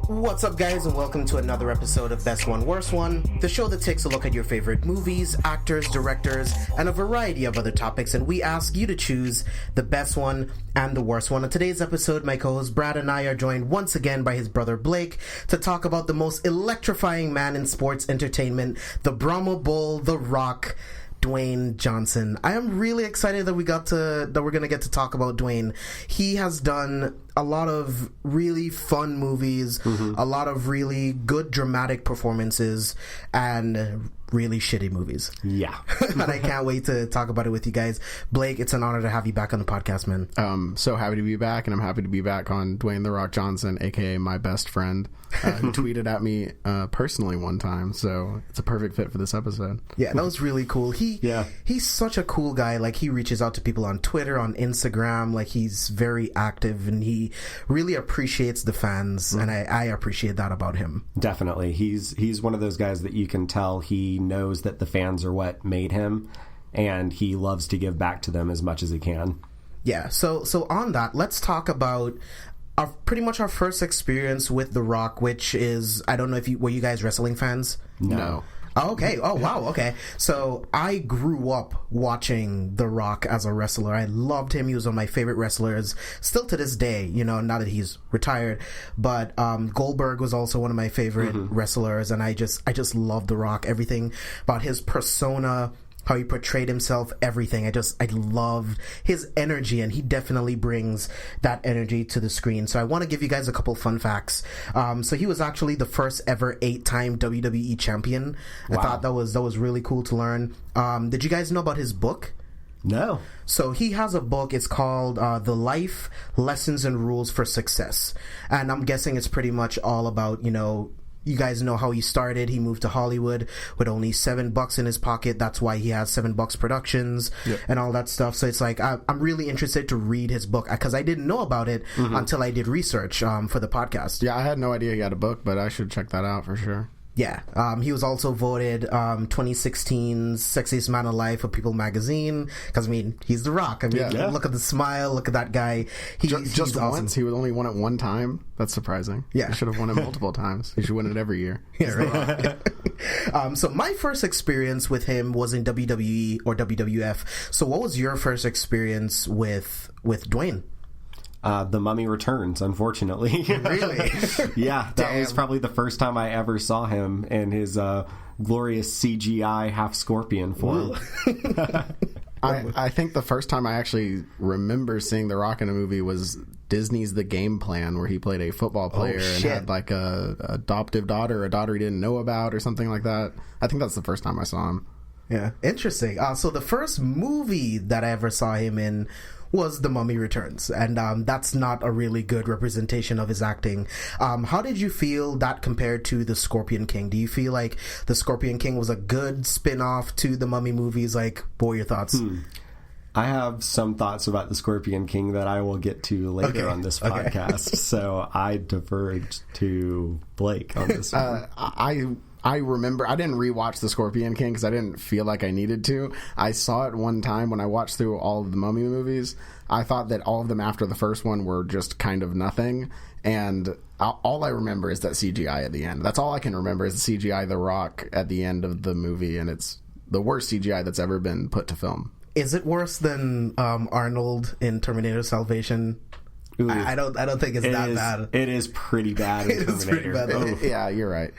What's up, guys, and welcome to another episode of Best One, Worst One, the show that takes a look at your favorite movies, actors, directors, and a variety of other topics, and we ask you to choose the best one and the worst one. On today's episode, my co-host Brad and I are joined once again by his brother Blake to talk about the most electrifying man in sports entertainment, the Brahma Bull, The Rock, Dwayne Johnson. I am really excited that we're gonna get to talk about Dwayne. He has done a lot of really fun movies, a lot of really good dramatic performances, and really shitty movies. Yeah. And I can't wait to talk about it with you guys. Blake, it's an honor to have you back on the podcast, man. So happy to be back, and I'm happy to be back on Dwayne The Rock Johnson, aka my best friend, who tweeted at me personally one time, so it's a perfect fit for this episode. Yeah, that was really cool. He's such a cool guy. Like, he reaches out to people on Twitter, on Instagram. Like, he's very active, and he really appreciates the fans, and I appreciate that about him. Definitely. He's one of those guys that you can tell he knows that the fans are what made him, and he loves to give back to them as much as he can. Yeah, so on that, let's talk about pretty much our first experience with The Rock, which is, I don't know if were you guys wrestling fans? No. Oh, okay. Oh, wow. Okay. So I grew up watching The Rock as a wrestler. I loved him. He was one of my favorite wrestlers still to this day, you know, now that he's retired. But Goldberg was also one of my favorite wrestlers. And I just love The Rock. Everything about his persona, how he portrayed himself, everything. I loved his energy, and he definitely brings that energy to the screen. So I want to give you guys a couple fun facts. So he was actually the first ever 8-time WWE champion. Wow. I thought that was really cool to learn. Did you guys know about his book? No. So he has a book. It's called The Life Lessons and Rules for Success. And I'm guessing it's pretty much all about, you guys know how he started. He moved to Hollywood with only $7 in his pocket. That's why he has $7 Productions and all that stuff. So it's like, I'm really interested to read his book because I didn't know about it until I did research for the podcast. Yeah, I had no idea he had a book, but I should check that out for sure. Yeah, he was also voted 2016's Sexiest Man Alive for People magazine because, I mean, he's The Rock. I mean, look at the smile, look at that guy. He's just awesome. Once? He would only won it one time? That's surprising. Yeah. He should have won it multiple times. He should win it every year. Yeah, right. So my first experience with him was in WWE or WWF. So what was your first experience with Dwayne? The Mummy Returns, unfortunately. Really? Yeah, that was probably the first time I ever saw him in his glorious CGI half-scorpion form. I think the first time I actually remember seeing The Rock in a movie was Disney's The Game Plan, where he played a football player and had like a adoptive daughter, a daughter he didn't know about or something like that. I think that's the first time I saw him. Yeah, interesting. So the first movie that I ever saw him in was The Mummy Returns, and that's not a really good representation of his acting. How did you feel that compared to The Scorpion King? Do you feel like The Scorpion King was a good spin-off to the Mummy movies? Like, what were your thoughts? I have some thoughts about The Scorpion King that I will get to later on this podcast, so I deferred to Blake on this one. I remember, I didn't rewatch The Scorpion King because I didn't feel like I needed to. I saw it one time when I watched through all of the Mummy movies. I thought that all of them after the first one were just kind of nothing. And all I remember is that CGI at the end. That's all I can remember is the CGI The Rock at the end of the movie. And it's the worst CGI that's ever been put to film. Is it worse than Arnold in Terminator Salvation? I don't think it's that bad. It is pretty bad in Terminator. Yeah, you're right.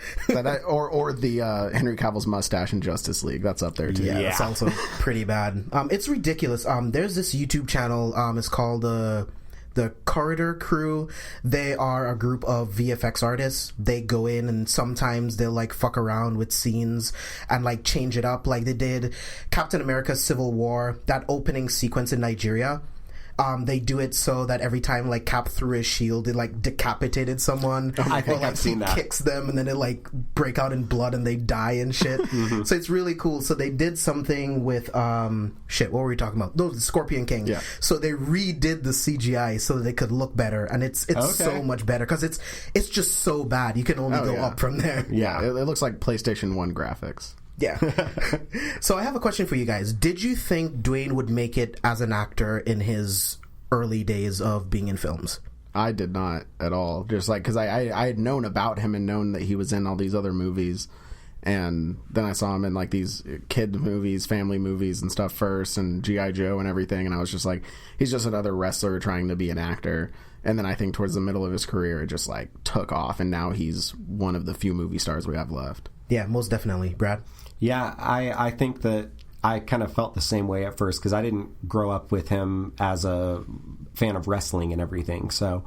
Or the Henry Cavill's mustache in Justice League. That's up there too. Yeah, it's also pretty bad. It's ridiculous. There's this YouTube channel. It's called the Corridor Crew. They are a group of VFX artists. They go in and sometimes they'll like fuck around with scenes and like change it up. Like they did Captain America Civil War, that opening sequence in Nigeria. They do it so that every time like Cap threw his shield, it like decapitated someone. I think I've seen that. Kicks them and then it like break out in blood and they die and shit. So it's really cool. So they did something with what were we talking about? No, the Scorpion King. Yeah. So they redid the CGI so that they could look better, and it's so much better because it's just so bad. You can only go up from there. Yeah, it looks like PlayStation 1 graphics. Yeah. So I have a question for you guys. Did you think Dwayne would make it as an actor in his early days of being in films? I did not at all. Just like, because I had known about him and known that he was in all these other movies. And then I saw him in like these kid movies, family movies and stuff first, and G.I. Joe and everything. And I was just like, he's just another wrestler trying to be an actor. And then I think towards the middle of his career, it just like took off. And now he's one of the few movie stars we have left. Yeah, most definitely. Brad? Yeah, I think that I kind of felt the same way at first because I didn't grow up with him as a fan of wrestling and everything. So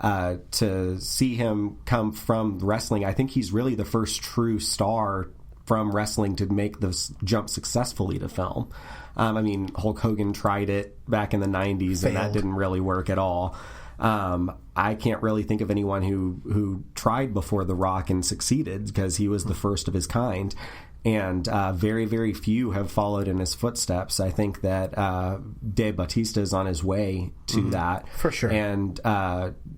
to see him come from wrestling, I think he's really the first true star from wrestling to make this jump successfully to film. I mean, Hulk Hogan tried it back in the 90s, and that didn't really work at all. I can't really think of anyone who tried before The Rock and succeeded because he was the first of his kind. And very, very few have followed in his footsteps. I think that Dave Bautista is on his way to that. For sure. And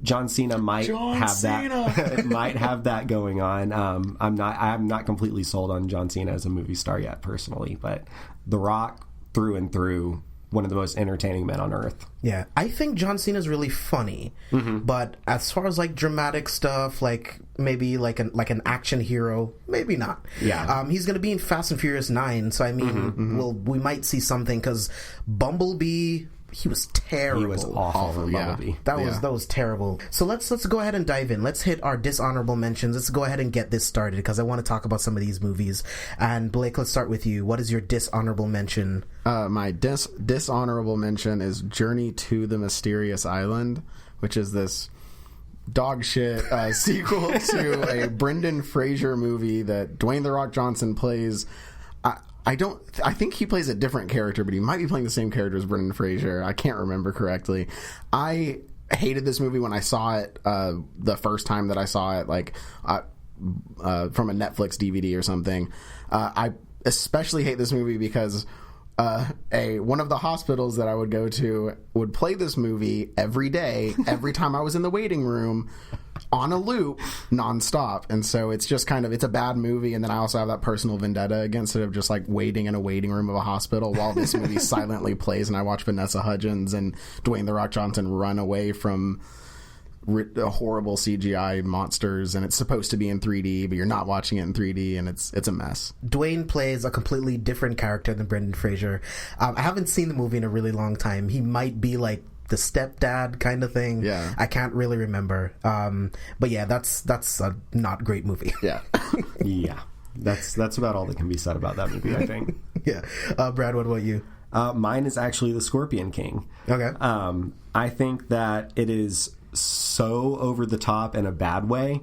John Cena might have that going on. I'm not completely sold on John Cena as a movie star yet, personally. But The Rock, through and through, one of the most entertaining men on earth. Yeah, I think John Cena's really funny, but as far as like dramatic stuff, like maybe like an action hero, maybe not. Yeah, he's going to be in Fast and Furious 9, so I mean, we might see something because Bumblebee. He was terrible. He was awful for Bumblebee. That was terrible. So let's go ahead and dive in. Let's hit our dishonorable mentions. Let's go ahead and get this started because I want to talk about some of these movies. And Blake, let's start with you. What is your dishonorable mention? My dishonorable mention is Journey to the Mysterious Island, which is this dog shit sequel to a Brendan Fraser movie that Dwayne The Rock Johnson plays. I think he plays a different character, but he might be playing the same character as Brendan Fraser. I can't remember correctly. I hated this movie when I saw it the first time that I saw it, like from a Netflix DVD or something. I especially hate this movie because one of the hospitals that I would go to would play this movie every day, every time I was in the waiting room, on a loop, nonstop. And so it's just it's a bad movie. And then I also have that personal vendetta against it of just like waiting in a waiting room of a hospital while this movie silently plays, and I watch Vanessa Hudgens and Dwayne The Rock Johnson run away from horrible CGI monsters, and it's supposed to be in 3D, but you're not watching it in 3D, and it's a mess. Dwayne plays a completely different character than Brendan Fraser. I haven't seen the movie in a really long time. He might be like the stepdad kind of thing. Yeah, I can't really remember. But yeah, that's a not great movie. Yeah, yeah. That's about all that can be said about that movie, I think. Yeah, Brad, what about you? Mine is actually The Scorpion King. Okay. I think that it is so over the top in a bad way.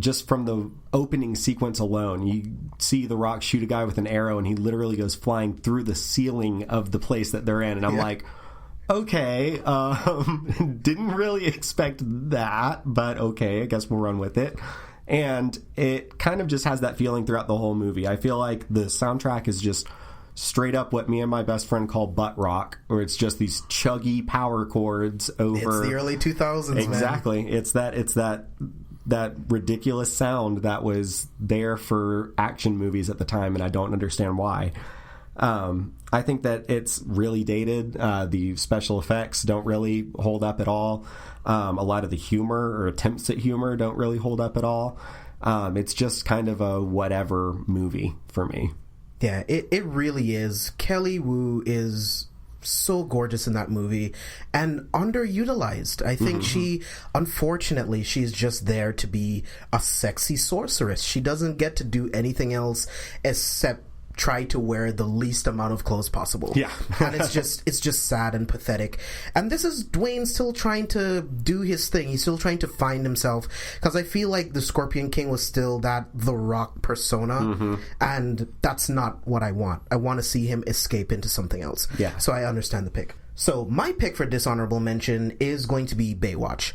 Just from the opening sequence alone, you see The Rock shoot a guy with an arrow, and he literally goes flying through the ceiling of the place that they're in, and I'm like, okay, didn't really expect that, but okay, I guess we'll run with it. And it kind of just has that feeling throughout the whole movie. I feel like the soundtrack is just straight up what me and my best friend call butt rock, where it's just these chuggy power chords over. It's the early 2000s, exactly. Man. It's that ridiculous sound that was there for action movies at the time, and I don't understand why. I think that it's really dated. The special effects don't really hold up at all. A lot of the humor or attempts at humor don't really hold up at all. It's just kind of a whatever movie for me. Yeah, it really is. Kelly Wu is so gorgeous in that movie and underutilized. I think unfortunately, she's just there to be a sexy sorceress. She doesn't get to do anything else except try to wear the least amount of clothes possible. Yeah. And it's just sad and pathetic. And this is Dwayne still trying to do his thing. He's still trying to find himself, because I feel like the Scorpion King was still that The Rock persona, and that's not what I want. I want to see him escape into something else. Yeah. So I understand the pick. So my pick for dishonorable mention is going to be Baywatch.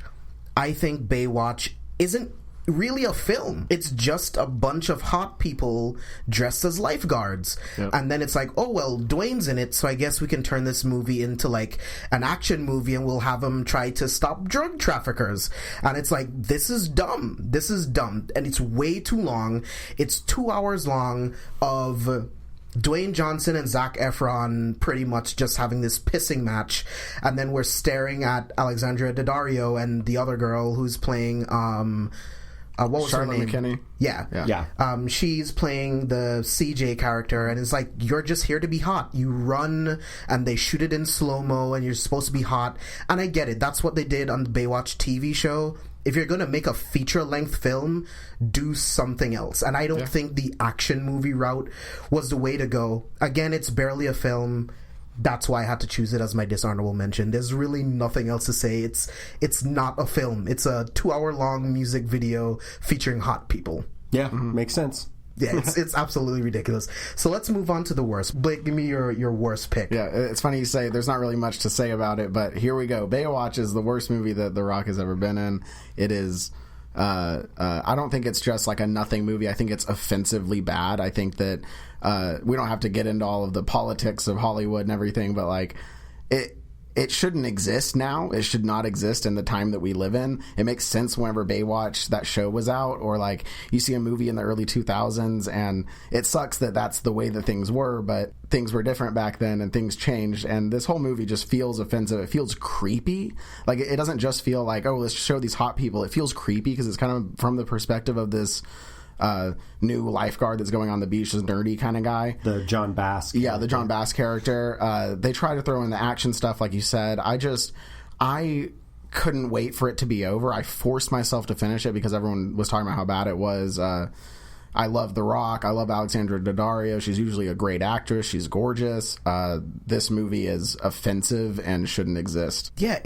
I think Baywatch isn't really a film. It's just a bunch of hot people dressed as lifeguards. Yep. And then it's like, oh, well, Dwayne's in it, so I guess we can turn this movie into like an action movie and we'll have him try to stop drug traffickers. And it's like, this is dumb. This is dumb. And it's way too long. It's 2 hours long of Dwayne Johnson and Zac Efron pretty much just having this pissing match, and then we're staring at Alexandria Daddario and the other girl who's playing what was Charlotte her name? McKinney. Yeah. She's playing the CJ character, and it's like, you're just here to be hot. You run, and they shoot it in slow-mo, and you're supposed to be hot. And I get it. That's what they did on the Baywatch TV show. If you're going to make a feature-length film, do something else. And I don't think the action movie route was the way to go. Again, it's barely a film. That's why I had to choose it as my dishonorable mention. There's really nothing else to say. It's not a film. It's a 2-hour-long music video featuring hot people. Yeah, makes sense. Yeah, it's absolutely ridiculous. So let's move on to the worst. Blake, give me your worst pick. Yeah, it's funny you say there's not really much to say about it, but here we go. Baywatch is the worst movie that The Rock has ever been in. It is... I don't think it's just like a nothing movie. I think it's offensively bad. I think that we don't have to get into all of the politics of Hollywood and everything, but like it shouldn't exist now. It should not exist in the time that we live in. It makes sense whenever Baywatch, that show, was out, or like you see a movie in the early 2000s, and it sucks that that's the way that things were, but things were different back then and things changed, and this whole movie just feels offensive. It feels creepy. Like, it doesn't just feel like, oh, let's show these hot people. It feels creepy because it's kind of from the perspective of this new lifeguard that's going on the beach, this nerdy kind of guy. The John Bass character. Yeah, the John Bass character. They try to throw in the action stuff, like you said. I couldn't wait for it to be over. I forced myself to finish it because everyone was talking about how bad it was. I love The Rock. I love Alexandra Daddario. She's usually a great actress. She's gorgeous. This movie is offensive and shouldn't exist. Yeah,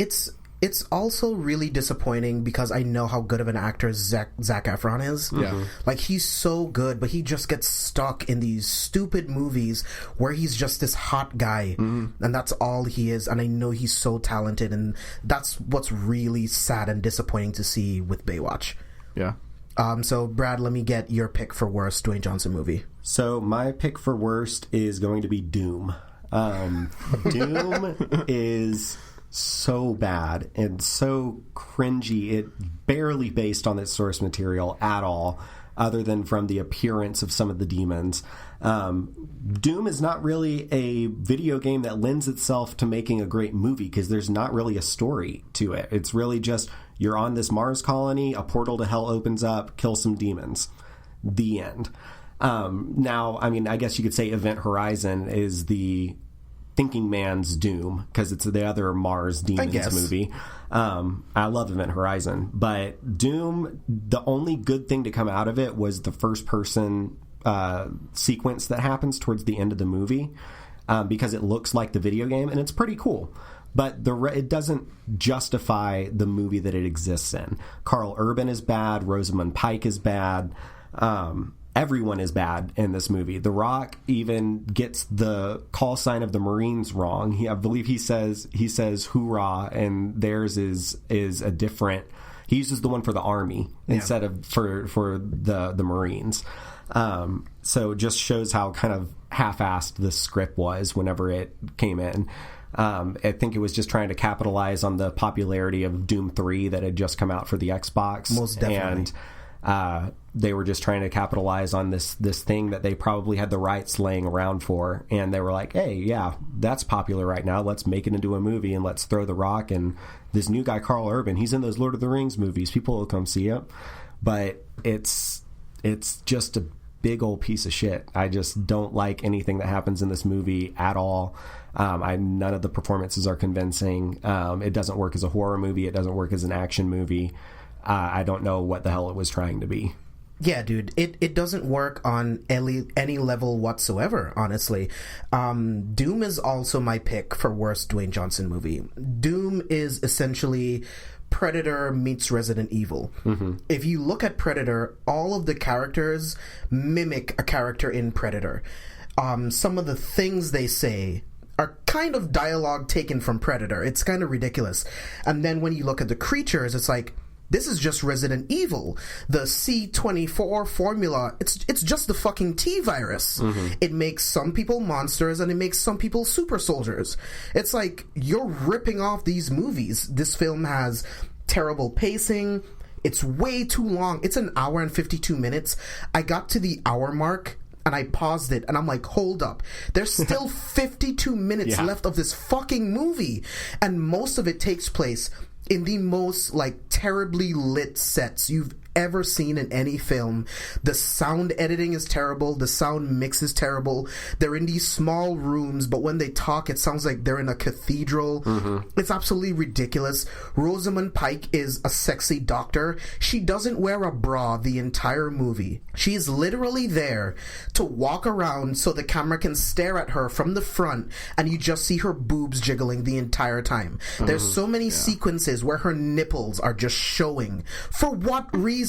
it's also really disappointing because I know how good of an actor Zac Efron is. Yeah. Like, he's so good, but he just gets stuck in these stupid movies where he's just this hot guy, and that's all he is. And I know he's so talented, and that's what's really sad and disappointing to see with Baywatch. Yeah. So, Brad, let me get your pick for worst Dwayne Johnson movie. So, my pick for worst is going to be Doom. Doom is so bad and so cringy. It barely based on its source material at all, other than from the appearance of some of the demons. Doom is not really a video game that lends itself to making a great movie because there's not really a story to it. It's really just, you're on this Mars colony, a portal to hell opens up, kill some demons. The end. Now, I mean, I guess you could say Event Horizon is the thinking man's Doom because it's the other Mars Demons movie. I love Event Horizon, but Doom, the only good thing to come out of it was the first person sequence that happens towards the end of the movie, because it looks like the video game and it's pretty cool, but it doesn't justify the movie that it exists in. Carl Urban is bad, Rosamund Pike is bad, everyone is bad in this movie. The Rock even gets the call sign of the Marines wrong. I believe he says hoorah, and theirs is a different. He uses the one for the Army instead of for the Marines. So it just shows how kind of half-assed this script was whenever it came in. I think it was just trying to capitalize on the popularity of Doom 3 that had just come out for the Xbox. Most definitely. And they were just trying to capitalize on this thing that they probably had the rights laying around for, and they were like, hey, yeah, that's popular right now, let's make it into a movie and let's throw The Rock and this new guy Carl Urban, he's in those Lord of the Rings movies, people will come see it. But it's just a big old piece of shit. I just don't like anything that happens in this movie at all. None of the performances are convincing. It doesn't work as a horror movie, it doesn't work as an action movie. I don't know what the hell it was trying to be. Yeah, dude, it doesn't work on any level whatsoever, honestly. Doom is also my pick for worst Dwayne Johnson movie. Doom is essentially Predator meets Resident Evil. Mm-hmm. If you look at Predator, all of the characters mimic a character in Predator. Some of the things they say are kind of dialogue taken from Predator. It's kind of ridiculous. And then when you look at the creatures, it's like, This is just Resident Evil. The C24 formula, it's just the fucking T virus. It makes some people monsters and it makes some people super soldiers. It's like, you're ripping off these movies. This film has terrible pacing. It's way too long. It's an hour and 52 minutes. I got to the hour mark and I paused it and I'm like, hold up. There's still 52 minutes left of this fucking movie. And most of it takes place in the most, like, terribly lit sets you've ever seen in any film. The sound editing is terrible. The sound mix is terrible. They're in these small rooms, but when they talk, it sounds like they're in a cathedral. It's absolutely ridiculous. Rosamund Pike is a sexy doctor. She doesn't wear a bra the entire movie. She is literally there to walk around so the camera can stare at her from the front and you just see her boobs jiggling the entire time. There's so many sequences where her nipples are just showing. For what reason?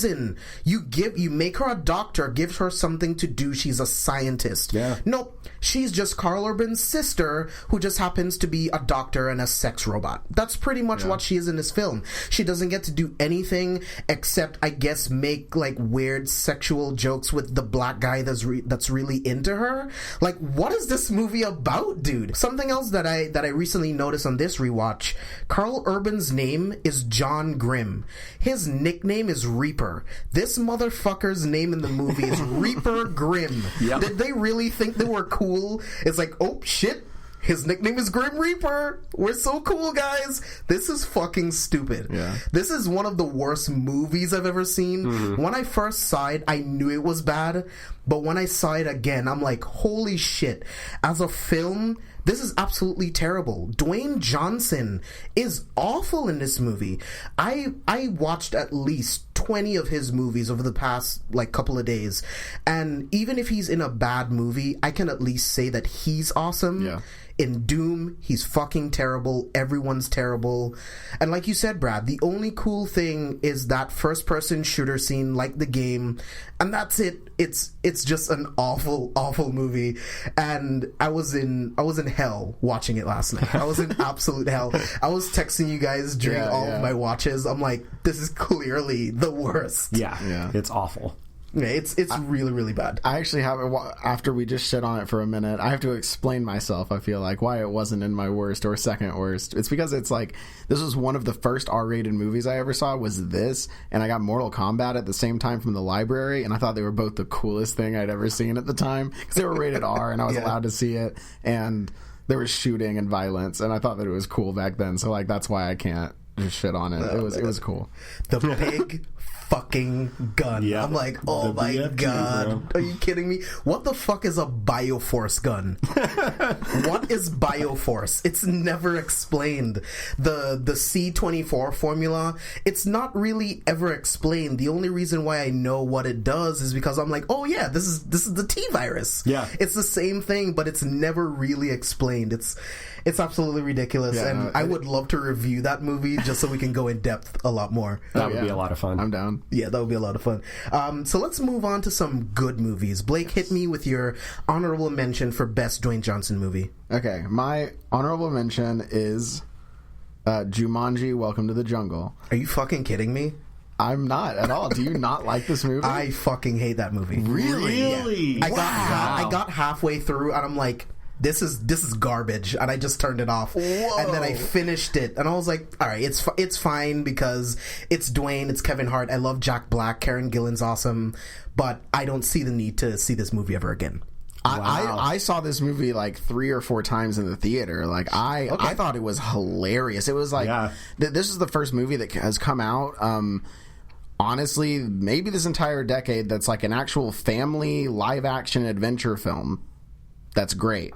You make her a doctor, give her something to do. She's a scientist. Nope, she's just Carl Urban's sister who just happens to be a doctor and a sex robot. That's pretty much what she is in this film. She doesn't get to do anything except, I guess, make like weird sexual jokes with the black guy that's really into her. Like, what is this movie about, dude? Something else that I recently noticed on this rewatch, Carl Urban's name is John Grimm. His nickname is Reaper. This motherfucker's name in the movie is Reaper Grimm. Did they really think they were cool? It's like, oh shit, his nickname is Grim Reaper. We're so cool, guys. This is fucking stupid. This is one of the worst movies I've ever seen. When I first saw it, I knew it was bad, but when I saw it again, I'm like, holy shit. As a film, this is absolutely terrible. Dwayne Johnson is awful in this movie. I watched at least 20 of his movies over the past like couple of days, and even if he's in a bad movie, I can at least say that he's awesome. In Doom, he's fucking terrible. Everyone's terrible. And like you said, Brad, the only cool thing is that first-person shooter scene, like the game, and that's it. It's just an awful, awful movie. And I was in hell watching it last night. I was in absolute hell. I was texting you guys during all of my watches. I'm like, this is clearly the worst. It's awful. Yeah, it's really, really bad. I actually have, after we just shit on it for a minute, I have to explain myself, I feel like, why it wasn't in my worst or second worst. It's because it's like, this was one of the first R-rated movies I ever saw, was this, and I got Mortal Kombat at the same time from the library, and I thought they were both the coolest thing I'd ever seen at the time, because they were rated R, and I was allowed to see it, and there was shooting and violence, and I thought that it was cool back then, so, like, that's why I can't just shit on it. It was cool. The big fucking gun. I'm like, oh my god, are you kidding me? What the fuck is a Bioforce gun? What is Bioforce? It's never explained. The C24 formula, it's not really ever explained. The only reason why I know what it does is because I'm like, oh yeah, this is the T virus. It's the same thing, but it's never really explained. It's absolutely ridiculous, and I would love to review that movie just so we can go in depth a lot more. That would be a lot of fun. I'm down. Yeah, that would be a lot of fun. So let's move on to some good movies. Blake, hit me with your honorable mention for best Dwayne Johnson movie. Okay, my honorable mention is Jumanji: Welcome to the Jungle. Are you fucking kidding me? I'm not at all. Do you not like this movie? I fucking hate that movie. Really? Yeah. I got halfway through and I'm like, this is garbage, and I just turned it off. Whoa. And then I finished it, and I was like, all right, it's fine because it's Dwayne, it's Kevin Hart, I love Jack Black, Karen Gillan's awesome, but I don't see the need to see this movie ever again. I saw this movie like 3 or 4 times in the theater. Like I thought it was hilarious. It was like this is the first movie that has come out. Honestly, maybe this entire decade that's like an actual family live action adventure film. That's great.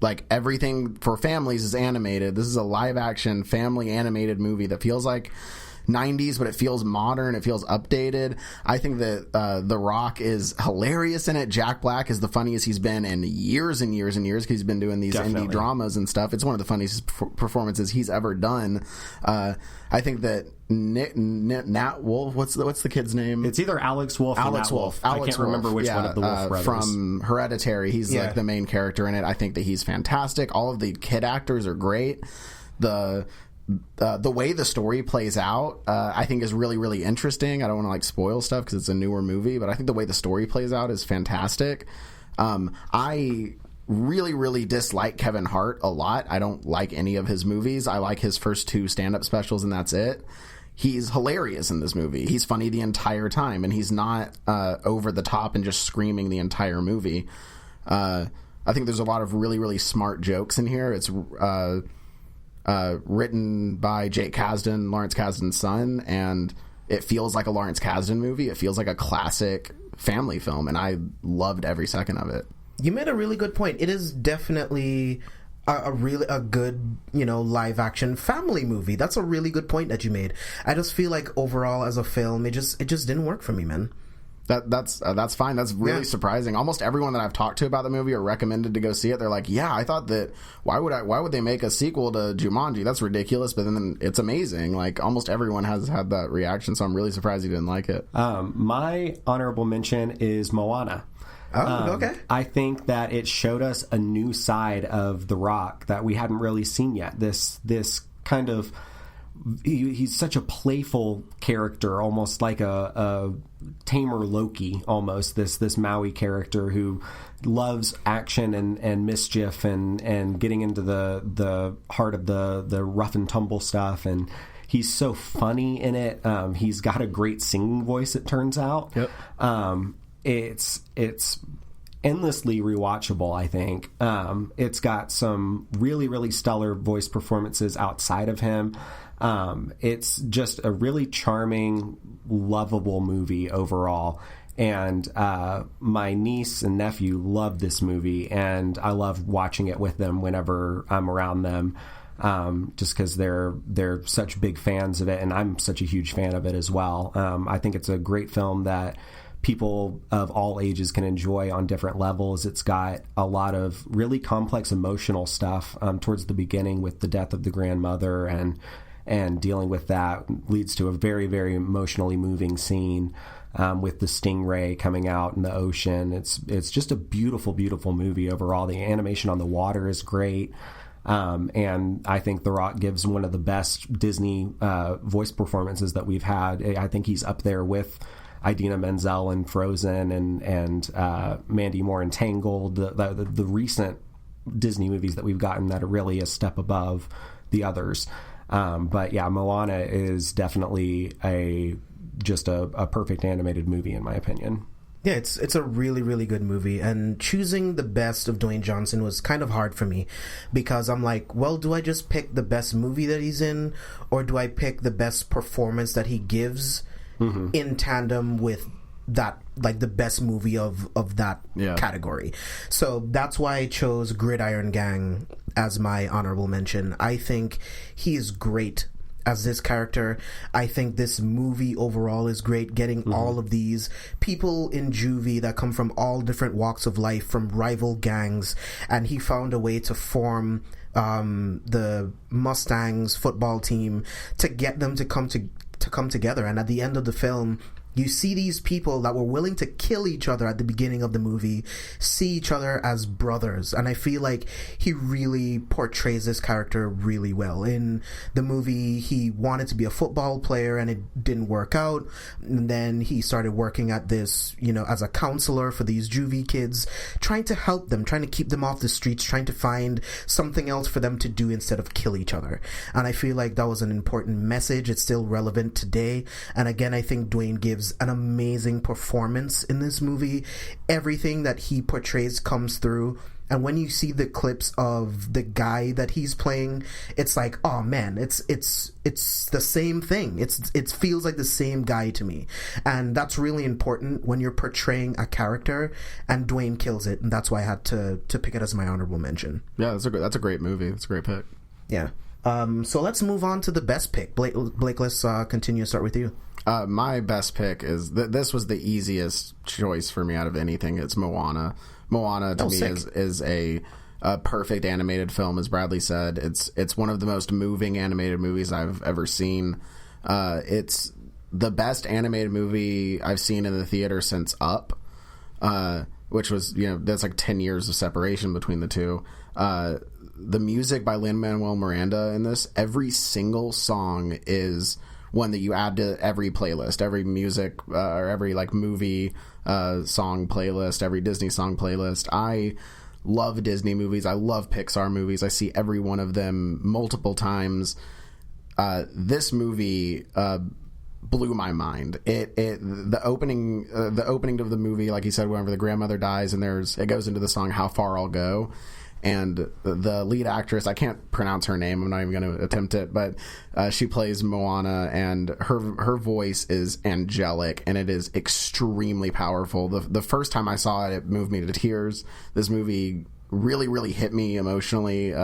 Like, everything for families is animated. This is a live-action, family animated movie that feels like 90s, but it feels modern. It feels updated. I think that The Rock is hilarious in it. Jack Black is the funniest he's been in years and years and years, because he's been doing these indie dramas and stuff. It's one of the funniest performances he's ever done. I think that Nat Wolf, what's the kid's name? It's either Alex Wolff or Nat Wolff. I can't remember which one of the Wolff brothers. From Hereditary, he's like the main character in it. I think that he's fantastic. All of the kid actors are great. the way the story plays out, I think is really, really interesting. I don't want to like spoil stuff because it's a newer movie, but I think the way the story plays out is fantastic. I really, really dislike Kevin Hart a lot. I don't like any of his movies. I like his first 2 stand-up specials, and that's it. He's hilarious in this movie. He's funny the entire time, and he's not over the top and just screaming the entire movie. I think there's a lot of really, really smart jokes in here. It's written by Jake Kasdan, Lawrence Kasdan's son, and it feels like a Lawrence Kasdan movie. It feels like a classic family film, and I loved every second of it. You made a really good point. It is definitely a good, live action family movie. That's a really good point that you made. I just feel like overall as a film, it just didn't work for me, man. That's fine. That's really surprising. Almost everyone that I've talked to about the movie or recommended to go see it, they're like, "Yeah, I thought that. Why would they make a sequel to Jumanji? That's ridiculous." But then it's amazing. Like almost everyone has had that reaction, so I'm really surprised you didn't like it. My honorable mention is Moana. Oh, okay. I think that it showed us a new side of The Rock that we hadn't really seen yet. This kind of he's such a playful character, almost like a tamer Loki, almost this Maui character who loves action and mischief and getting into the heart of the rough and tumble stuff, and he's so funny in it. He's got a great singing voice, it turns out. Yep. It's endlessly rewatchable, I think. It's got some really, really stellar voice performances outside of him. It's just a really charming, lovable movie overall. And my niece and nephew love this movie, and I love watching it with them whenever I'm around them, just because they're such big fans of it, and I'm such a huge fan of it as well. I think it's a great film that people of all ages can enjoy on different levels. It's got a lot of really complex emotional stuff towards the beginning with the death of the grandmother, and dealing with that leads to a very, very emotionally moving scene with the stingray coming out in the ocean. It's just a beautiful, beautiful movie overall. The animation on the water is great. And I think The Rock gives one of the best Disney voice performances that we've had. I think he's up there with Idina Menzel in Frozen and Mandy Moore in Tangled, the recent Disney movies that we've gotten that are really a step above the others. But yeah, Moana is definitely just a perfect animated movie in my opinion. Yeah, it's a really, really good movie, and choosing the best of Dwayne Johnson was kind of hard for me, because I'm like, well, do I just pick the best movie that he's in, or do I pick the best performance that he gives in tandem with that, like the best movie of that category? So that's why I chose Gridiron Gang as my honorable mention. I think he is great as this character. I think this movie overall is great, getting all of these people in juvie that come from all different walks of life, from rival gangs, and he found a way to form the Mustangs football team to get them to come together. And at the end of the film, you see these people that were willing to kill each other at the beginning of the movie see each other as brothers. And I feel like he really portrays this character really well. In the movie, he wanted to be a football player and it didn't work out. And then he started working at this, as a counselor for these juvie kids, trying to help them, trying to keep them off the streets, trying to find something else for them to do instead of kill each other. And I feel like that was an important message. It's still relevant today. And again, I think Dwayne gives an amazing performance in this movie. Everything that he portrays comes through, and when you see the clips of the guy that he's playing, it's like, oh man, it's the same thing. It feels like the same guy to me, and that's really important when you're portraying a character, and Dwayne kills it, and that's why I had to pick it as my honorable mention. Yeah, that's a great movie. That's a great pick. Yeah. So let's move on to the best pick. Blake, let's continue to start with you. My best pick is this was the easiest choice for me out of anything. It's Moana. Moana to me is a perfect animated film, as Bradley said. It's one of the most moving animated movies I've ever seen. It's the best animated movie I've seen in the theater since Up, which was, that's like 10 years of separation between the two. the music by Lin-Manuel Miranda in this, every single song is one that you add to every playlist, every music or every like movie song playlist, every Disney song playlist. I love Disney movies. I love Pixar movies. I see every one of them multiple times. This movie blew my mind. The opening of the movie, like you said, whenever the grandmother dies, and it goes into the song "How Far I'll Go." And the lead actress, I can't pronounce her name, I'm not even going to attempt it, but she plays Moana, and her voice is angelic, and it is extremely powerful. The first time I saw it, it moved me to tears. This movie really, really hit me emotionally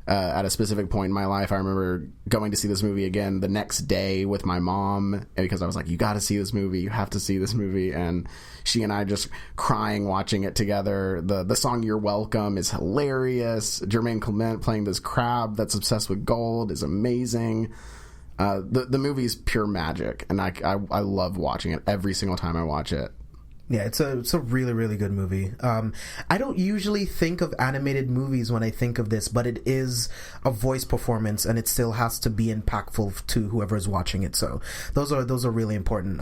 at a specific point in my life. I remember going to see this movie again the next day with my mom, because I was like, you got to see this movie, you have to see this movie, and she and I just crying watching it together. The song "You're Welcome" is hilarious. Jermaine Clement playing this crab that's obsessed with gold is amazing. The movie's pure magic, and I love watching it every single time I watch it. Yeah, it's a really, really good movie. I don't usually think of animated movies when I think of this, but it is a voice performance, and it still has to be impactful to whoever is watching it. So those are really important.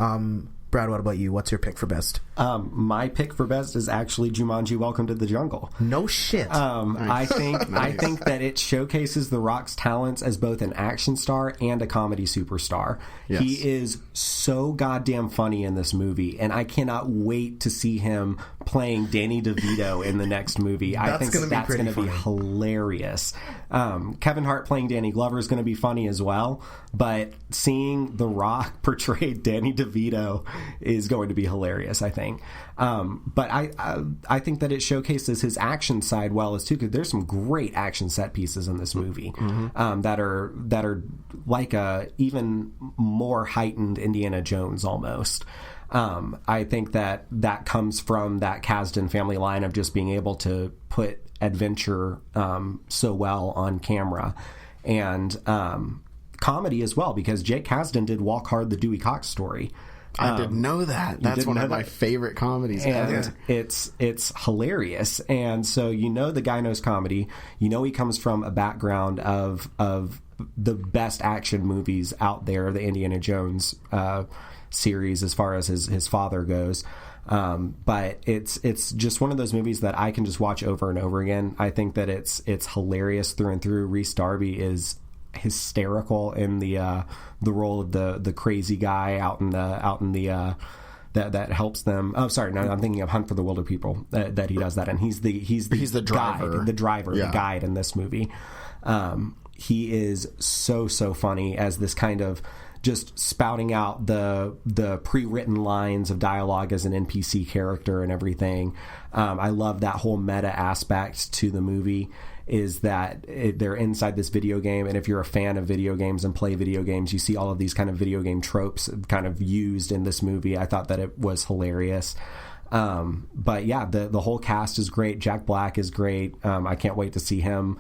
Brad, what about you? What's your pick for best? My pick for best is actually Jumanji: Welcome to the Jungle. No shit. Nice. I think that it showcases The Rock's talents as both an action star and a comedy superstar. Yes. He is so goddamn funny in this movie, and I cannot wait to see him playing Danny DeVito in the next movie. I think that's going to be hilarious. Kevin Hart playing Danny Glover is going to be funny as well, but seeing The Rock portray Danny DeVito is going to be hilarious, I think. But I think that it showcases his action side well as too, because there's some great action set pieces in this movie that are like a even more heightened Indiana Jones almost. I think that comes from that Kasdan family line of just being able to put adventure so well on camera, and comedy as well, because Jake Kasdan did Walk Hard, the Dewey Cox story. I didn't know that. That's one of my favorite comedies. And it's hilarious. And so the guy knows comedy. He comes from a background of the best action movies out there, the Indiana Jones series, as far as his father goes. But it's just one of those movies that I can just watch over and over again. I think that it's hilarious through and through. Rhys Darby is hysterical in the role of the crazy guy out in the that helps them. Oh, sorry, no, I'm thinking of Hunt for the Wilder People. That he does that, and he's the driver, the guide in this movie. He is so funny as this kind of just spouting out the pre-written lines of dialogue as an NPC character and everything. I love that whole meta aspect to the movie, is that they're inside this video game, and if you're a fan of video games and play video games, you see all of these kind of video game tropes kind of used in this movie. I thought that it was hilarious. But yeah, the whole cast is great. Jack Black is great. I can't wait to see him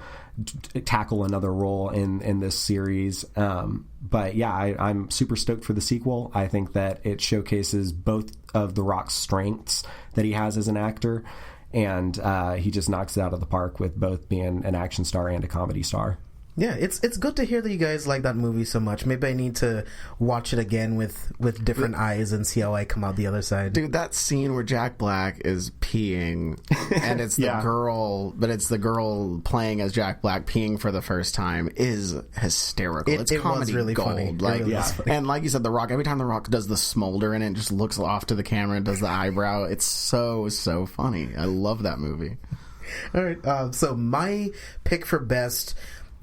tackle another role in this series. But yeah, I'm super stoked for the sequel. I think that it showcases both of The Rock's strengths that he has as an actor, and he just knocks it out of the park with both being an action star and a comedy star. Yeah, it's good to hear that you guys like that movie so much. Maybe I need to watch it again with different eyes and see how I come out the other side. Dude, that scene where Jack Black is peeing, and it's the girl, but it's the girl playing as Jack Black peeing for the first time, is hysterical. It's comedy really gold. Funny. Like, really funny. And like you said, The Rock, every time The Rock does the smolder in it, just looks off to the camera and does the eyebrow. It's so funny. I love that movie. All right, so my pick for best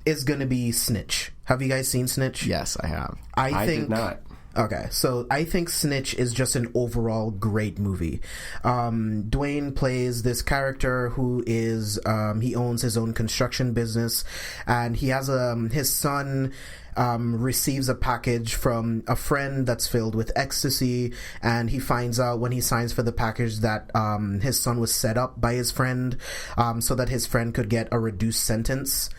is going to be Snitch. Have you guys seen Snitch? Yes, I have. I did not. Okay, so I think Snitch is just an overall great movie. Dwayne plays this character who is he owns his own construction business, and he has his son receives a package from a friend that's filled with ecstasy, and he finds out when he signs for the package that his son was set up by his friend so that his friend could get a reduced sentence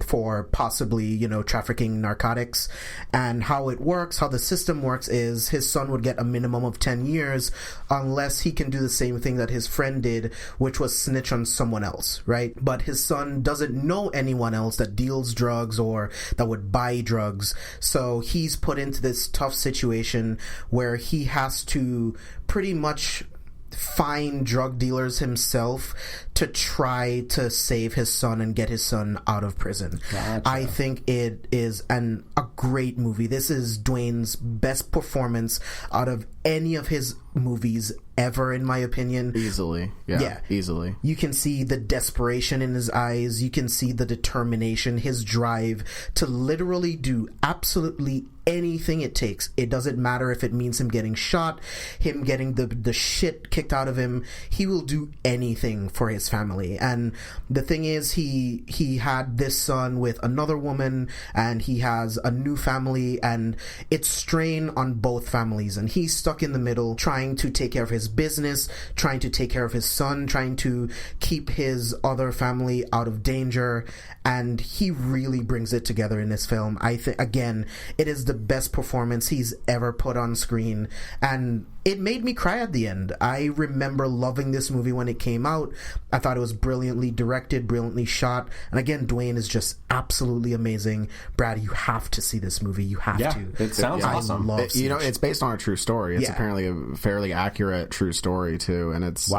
for possibly, trafficking narcotics. And how it works, how the system works, is his son would get a minimum of 10 years unless he can do the same thing that his friend did, which was snitch on someone else, right? But his son doesn't know anyone else that deals drugs or that would buy drugs, so he's put into this tough situation where he has to pretty much find drug dealers himself to try to save his son and get his son out of prison. Gotcha. I think it is a great movie. This is Dwayne's best performance out of any of his movies ever, in my opinion. Easily. Yeah. Easily. You can see the desperation in his eyes. You can see the determination, his drive to literally do absolutely anything it takes. It doesn't matter if it means him getting shot, him getting the shit kicked out of him. He will do anything for his family. And the thing is, he had this son with another woman, and he has a new family, and it's strain on both families, and he's stuck in the middle trying to take care of his business, trying to take care of his son, trying to keep his other family out of danger, and he really brings it together in this film. I think, again, it is the best performance he's ever put on screen, and it made me cry at the end. I remember loving this movie when it came out. I thought it was brilliantly directed, brilliantly shot, and again, Dwayne is just absolutely amazing. Brad, you have to see this movie. You have to. It sounds awesome. It's based on a true story. It's apparently a fairly accurate true story too, and it's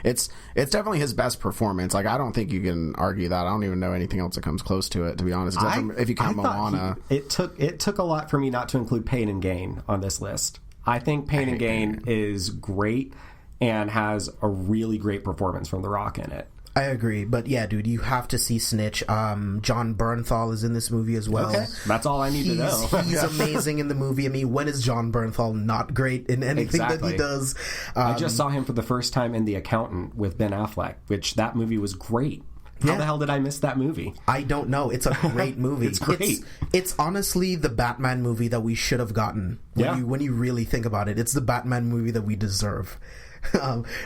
it's definitely his best performance. Like, I don't think you can argue that. I don't even know anything else that comes close to it, to be honest. If you count Moana. It took a lot for me not to include Pain and Gain on this list. I think Pain and Gain is great and has a really great performance from The Rock in it. I agree, but yeah, dude, you have to see Snitch. John Bernthal is in this movie as well. Okay, that's all I need to know. He's amazing in the movie. I mean, when is John Bernthal not great in anything that he does? I just saw him for the first time in The Accountant with Ben Affleck, which that movie was great. How the hell did I miss that movie? I don't know. It's a great movie. It's great. It's honestly the Batman movie that we should have gotten. When you really think about it, it's the Batman movie that we deserve.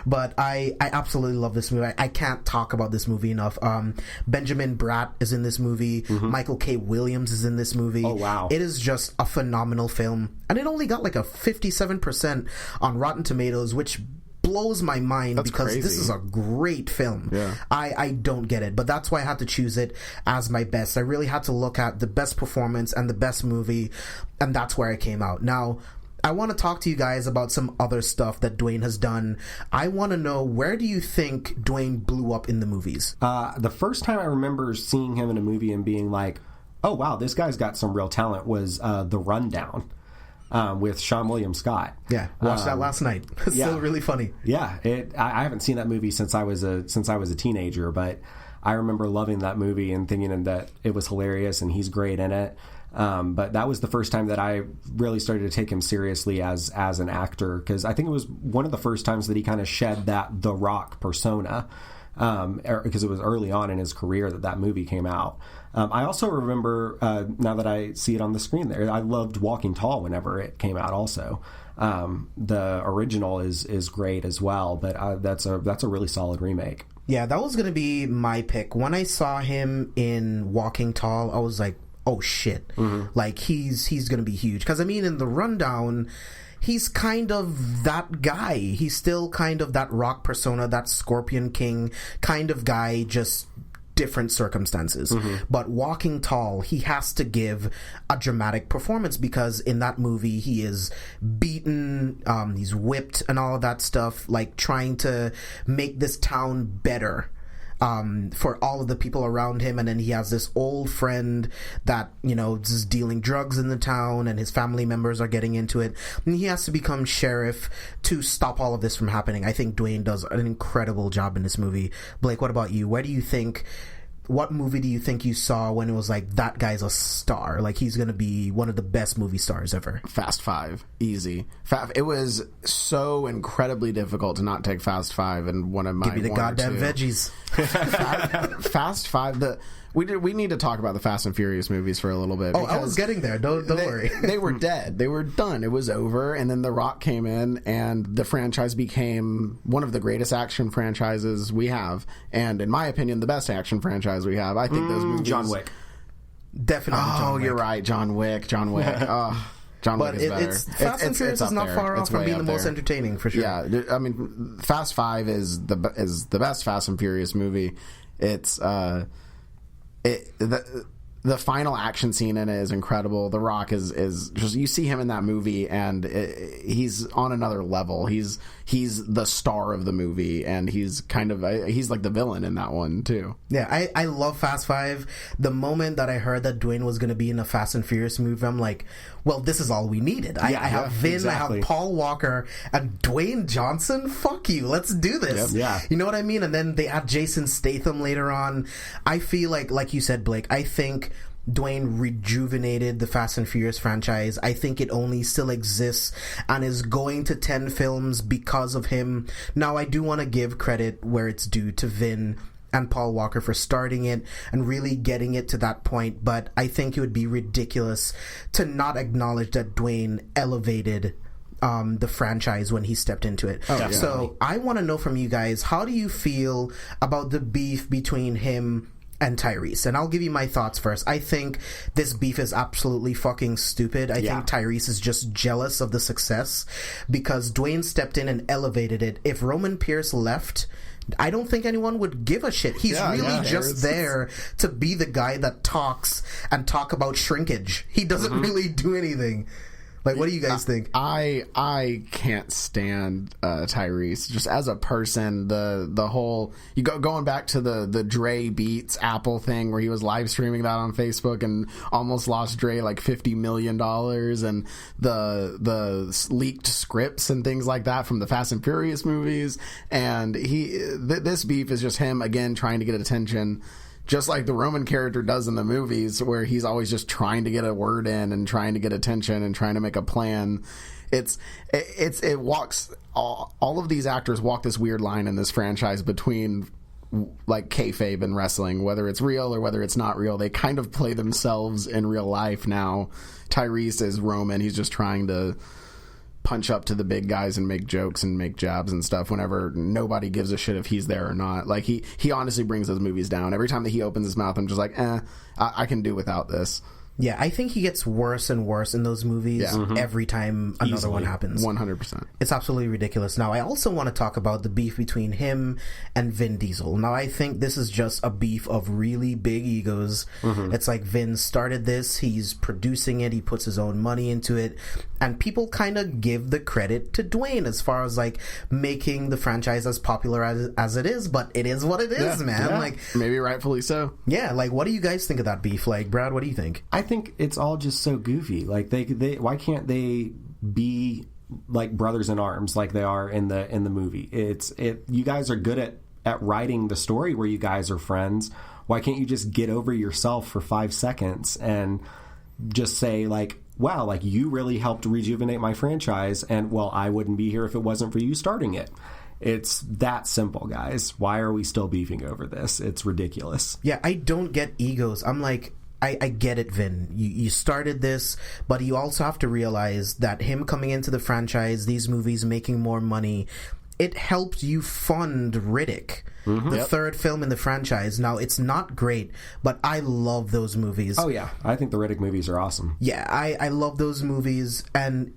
But I absolutely love this movie. I can't talk about this movie enough. Benjamin Bratt is in this movie. Mm-hmm. Michael K. Williams is in this movie. Oh, wow. It is just a phenomenal film. And it only got like a 57% on Rotten Tomatoes, which blows my mind. That's because crazy. This is a great film. Yeah. I don't get it, but that's why I had to choose it as my best. I really had to look at the best performance and the best movie, and that's where I came out. Now, I want to talk to you guys about some other stuff that Dwayne has done. I want to know, where do you think Dwayne blew up in the movies? The first time I remember seeing him in a movie and being like, oh wow, this guy's got some real talent, was The Rundown. With Sean William Scott. Yeah, watched that last night. It's still really funny. Yeah, I haven't seen that movie since I was a teenager, but I remember loving that movie and thinking that it was hilarious and he's great in it. But that was the first time that I really started to take him seriously as an actor, because I think it was one of the first times that he kind of shed that The Rock persona. Because it was early on in his career that movie came out. I also remember, now that I see it on the screen there, I loved Walking Tall whenever it came out also. The original is great as well, but that's a really solid remake. Yeah, that was going to be my pick. When I saw him in Walking Tall, I was like, oh shit. Mm-hmm. Like, he's going to be huge. Because, I mean, in The Rundown, he's kind of that guy. He's still kind of that Rock persona, that Scorpion King kind of guy, just different circumstances. Mm-hmm. But Walking Tall, he has to give a dramatic performance, because in that movie he is beaten, he's whipped and all of that stuff, like trying to make this town better for all of the people around him. And then he has this old friend that, is dealing drugs in the town, and his family members are getting into it, and he has to become sheriff to stop all of this from happening. I think Dwayne does an incredible job in this movie. Blake, what about you? What movie do you think you saw when it was like, that guy's a star? Like, he's going to be one of the best movie stars ever. Fast Five. Easy. It was so incredibly difficult to not take Fast Five, and one of my... Give me the goddamn veggies. Fast Five. We need to talk about the Fast and Furious movies for a little bit. Oh, I was getting there. Don't worry. They were dead. They were done. It was over. And then The Rock came in, and the franchise became one of the greatest action franchises we have. And in my opinion, the best action franchise we have. I think those movies. John Wick. Definitely. John Wick. You're right. John Wick. John Wick. John Wick is better. Fast and Furious is not far off from being the most entertaining, for sure. Yeah, I mean, Fast 5 is the best Fast and Furious movie. It's the final action scene in it is incredible. The Rock is just, you see him in that movie, and he's on another level. He's the star of the movie, and he's like the villain in that one too. Yeah, I love Fast 5. The moment that I heard that Dwayne was going to be in a Fast and Furious movie, I'm like, well, this is all we needed. I have Vin, exactly. I have Paul Walker, and Dwayne Johnson. Fuck you, let's do this. Yep. Yeah, you know what I mean. And then they add Jason Statham later on. I feel like you said, Blake, I think Dwayne rejuvenated the Fast and Furious franchise. I think it only still exists and is going to 10 films because of him. Now, I do want to give credit where it's due to Vin and Paul Walker for starting it and really getting it to that point, but I think it would be ridiculous to not acknowledge that Dwayne elevated the franchise when he stepped into it. So I want to know from you guys, how do you feel about the beef between him and Tyrese? And I'll give you my thoughts first. I think this beef is absolutely fucking stupid. I think Tyrese is just jealous of the success because Dwayne stepped in and elevated it. If Roman Pierce left, I don't think anyone would give a shit. He's just there to be the guy that talks about shrinkage. He doesn't really do anything. Like, what do you guys think? I can't stand Tyrese just as a person. The whole going back to the Dre Beats Apple thing where he was live streaming that on Facebook and almost lost Dre like $50 million, and the leaked scripts and things like that from the Fast and Furious movies. And this beef is just him again trying to get attention, just like the Roman character does in the movies, where he's always just trying to get a word in and trying to get attention and trying to make a plan. It walks, all of these actors walk this weird line in this franchise between like kayfabe and wrestling, whether it's real or whether it's not real. They kind of play themselves in real life now. Tyrese is Roman. He's just trying to punch up to the big guys and make jokes and make jabs and stuff whenever nobody gives a shit if he's there or not. Like, he honestly brings those movies down. Every time that he opens his mouth, I'm just like, I can do without this. Yeah, I think he gets worse and worse in those movies every time another one happens. 100%. It's absolutely ridiculous. Now, I also want to talk about the beef between him and Vin Diesel. Now, I think this is just a beef of really big egos. It's like Vin started this, he's producing it, he puts his own money into it, and people kind of give the credit to Dwayne as far as like making the franchise as popular as it is, but it is what it is, man. Yeah. Like, maybe rightfully so. Yeah, like, what do you guys think of that beef? Like, Brad, what do you think? I think it's all just so goofy. Like, they why can't they be like brothers in arms like they are in the movie? You guys are good at writing the story where you guys are friends. Why can't you just get over yourself for 5 seconds and just say like, wow, like, you really helped rejuvenate my franchise, and well, I wouldn't be here if it wasn't for you starting it. It's that simple, guys. Why are we still beefing over this? It's ridiculous. Yeah, I don't get egos. I'm like, I get it, Vin. You started this, but you also have to realize that him coming into the franchise, these movies making more money, it helped you fund Riddick, the third film in the franchise. Now, it's not great, but I love those movies. Oh, yeah. I think the Riddick movies are awesome. Yeah, I love those movies, and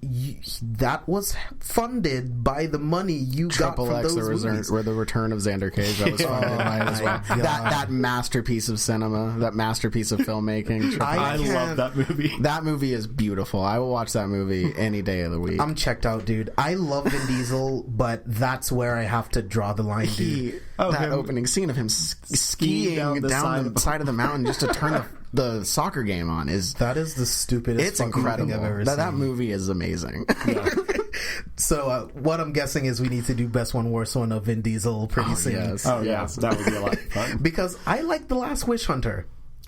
that was funded by the money you got from those movies. Or the Return of Xander Cage, that was funded by it as well. That masterpiece of cinema, that masterpiece of filmmaking. I love that movie. That movie is beautiful. I will watch that movie any day of the week. I'm checked out, dude. I love Vin Diesel, but that's where I have to draw the line, dude. That opening scene of him skiing down the side of the mountain just to turn the soccer game on that is the stupidest. It's incredible. Thing I've ever seen. That movie is amazing. Yeah. So what I'm guessing is we need to do best one worst one of Vin Diesel pretty soon. Yes. Yes, that would be a lot of fun. Because I like The Last Wish Hunter.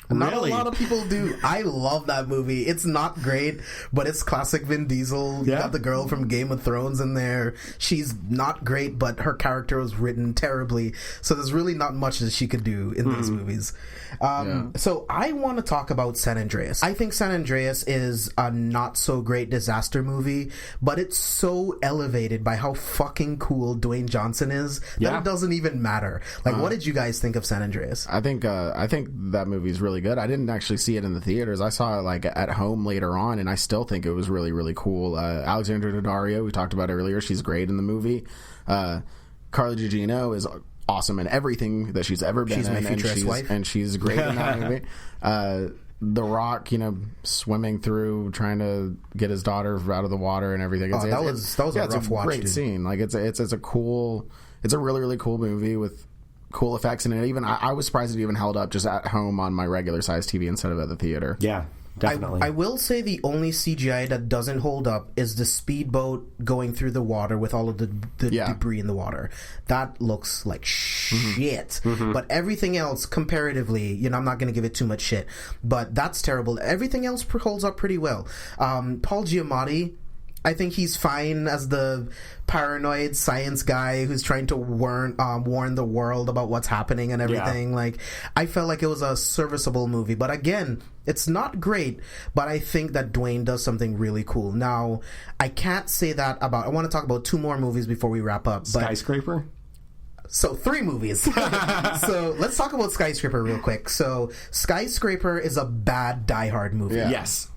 Not Really? a lot of people do. I love that movie. It's not great, but it's classic Vin Diesel. You got the girl from Game of Thrones in there. She's not great, but her character was written terribly. So there's really not much that she could do in these movies. So I want to talk about San Andreas. I think San Andreas is a not so great disaster movie, but it's so elevated by how fucking cool Dwayne Johnson is that it doesn't even matter. Like, what did you guys think of San Andreas? I think that movie's really good. I didn't actually see it in the theaters. I saw it like at home later on, and I still think it was really, really cool. Alexandra Daddario, we talked about earlier, she's great in the movie. Carla Gugino is awesome in everything that she's ever been in, and she's great in that movie. The Rock, swimming through, trying to get his daughter out of the water and everything. That was a rough watch, great dude. scene. Like it's a really, really cool movie with cool effects, and I was surprised it even held up just at home on my regular size TV instead of at the theater. Yeah, definitely. I will say the only CGI that doesn't hold up is the speedboat going through the water with all of the debris in the water. That looks like shit. But everything else, comparatively, I'm not going to give it too much shit, but that's terrible. Everything else holds up pretty well. Paul Giamatti, I think he's fine as the paranoid science guy who's trying to warn the world about what's happening and everything. Like, I felt like it was a serviceable movie, but again, it's not great, but I think that Dwayne does something really cool. Now, I can't say that about... I want to talk about 2 more movies before we wrap up. Skyscraper? So 3 movies. So let's talk about Skyscraper real quick. So Skyscraper is a bad Die Hard movie. Yeah. Yes.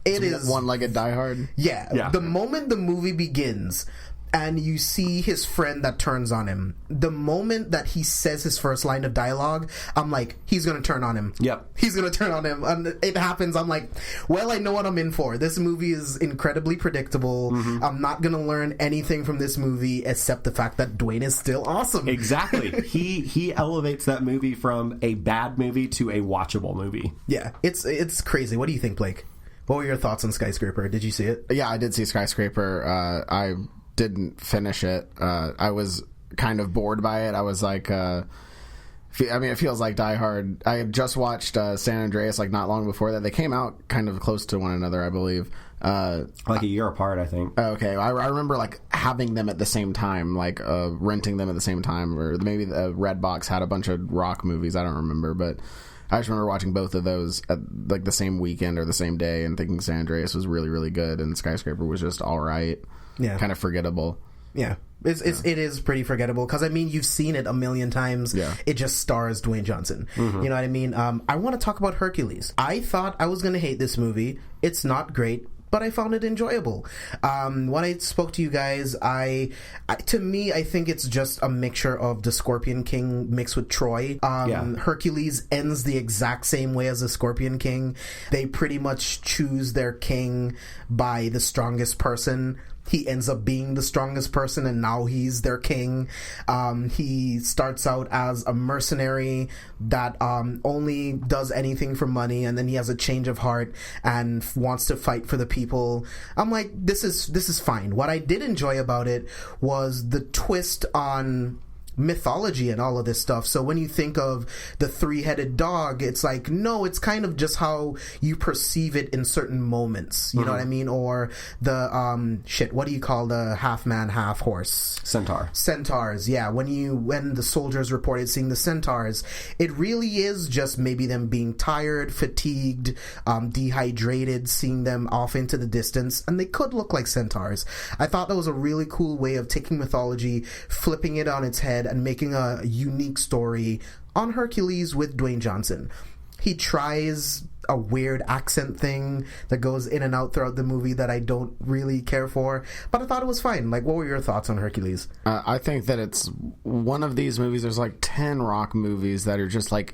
It is one-legged Die Hard. Yeah. The moment the movie begins and you see his friend that turns on him, the moment that he says his first line of dialogue, I'm like, he's going to turn on him. Yep. He's going to turn on him. And it happens. I'm like, well, I know what I'm in for. This movie is incredibly predictable. I'm not going to learn anything from this movie except the fact that Dwayne is still awesome. Exactly. He elevates that movie from a bad movie to a watchable movie. Yeah. It's crazy. What do you think, Blake? What were your thoughts on Skyscraper? Did you see it? Yeah, I did see Skyscraper. I didn't finish it. I was kind of bored by it. I was like, it feels like Die Hard. I had just watched San Andreas like not long before that. They came out kind of close to one another, I believe. Like a year apart, I think. Okay, I remember like having them at the same time, like renting them at the same time, or maybe the Redbox had a bunch of rock movies. I don't remember, but I just remember watching both of those at like the same weekend or the same day and thinking San Andreas was really, really good and Skyscraper was just all right. Yeah. Kind of forgettable. Yeah. It is pretty forgettable because, you've seen it a million times. Yeah. It just stars Dwayne Johnson. You know what I mean? I want to talk about Hercules. I thought I was going to hate this movie. It's not great, but I found it enjoyable. When I spoke to you guys, to me, I think it's just a mixture of the Scorpion King mixed with Troy. Hercules ends the exact same way as the Scorpion King. They pretty much choose their king by the strongest person. He ends up being the strongest person, and now he's their king. He starts out as a mercenary that only does anything for money, and then he has a change of heart and wants to fight for the people. I'm like, this is fine. What I did enjoy about it was the twist on mythology and all of this stuff. So when you think of the 3-headed dog, it's like, no, it's kind of just how you perceive it in certain moments. You know what I mean? Or the what do you call the half man, half horse? Centaurs, yeah. When the soldiers reported seeing the centaurs, it really is just maybe them being tired, fatigued, dehydrated, seeing them off into the distance, and they could look like centaurs. I thought that was a really cool way of taking mythology, flipping it on its head, and making a unique story on Hercules with Dwayne Johnson. He tries a weird accent thing that goes in and out throughout the movie that I don't really care for, but I thought it was fine. Like, what were your thoughts on Hercules? I think that it's one of these movies. There's like 10 Rock movies that are just like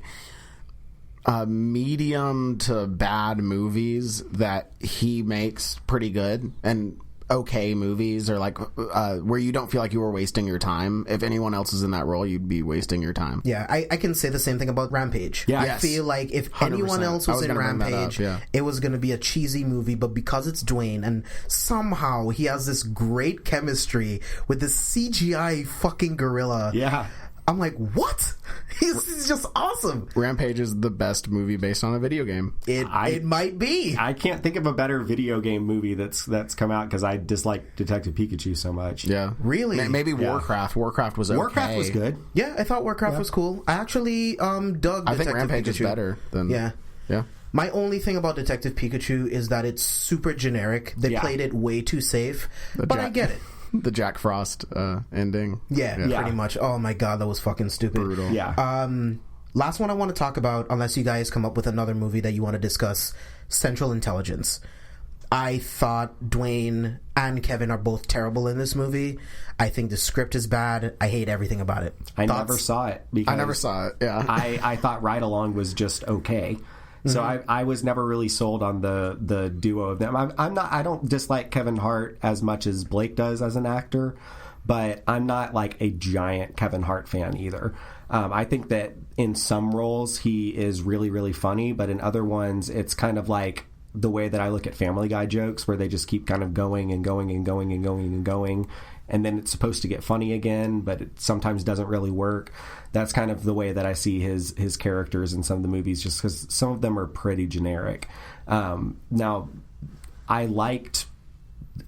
medium to bad movies that he makes pretty good and okay movies, or like where you don't feel like you were wasting your time. If anyone else is in that role, you'd be wasting your time. Yeah, I can say the same thing about Rampage. Yeah, I feel like if anyone else was in Rampage, it was going to be a cheesy movie, but because it's Dwayne and somehow he has this great chemistry with this CGI fucking gorilla. Yeah. I'm like, what? He's just awesome. Rampage is the best movie based on a video game. It might be. I can't think of a better video game movie that's come out because I dislike Detective Pikachu so much. Yeah. Really? Maybe Warcraft. Warcraft was okay. Warcraft was good. Yeah, I thought Warcraft was cool. I actually dug I think Detective Rampage Pikachu. is better than... Yeah. Yeah. My only thing about Detective Pikachu is that it's super generic. They played it way too safe, but I get it. The Jack Frost ending. Yeah, pretty much. Oh my god, that was fucking stupid. Brutal. Yeah. Last one I want to talk about, unless you guys come up with another movie that you want to discuss, Central Intelligence. I thought Dwayne and Kevin are both terrible in this movie. I think the script is bad. I hate everything about it. I never saw it. I never saw it, yeah. I thought Ride Along was just okay. So I was never really sold on the duo of them. I don't dislike Kevin Hart as much as Blake does as an actor, but I'm not like a giant Kevin Hart fan either. I think that in some roles he is really, really funny, but in other ones it's kind of like the way that I look at Family Guy jokes where they just keep kind of going and going and going and going and going. And then it's supposed to get funny again, but it sometimes doesn't really work. That's kind of the way that I see his characters in some of the movies, just because some of them are pretty generic. Now, I liked.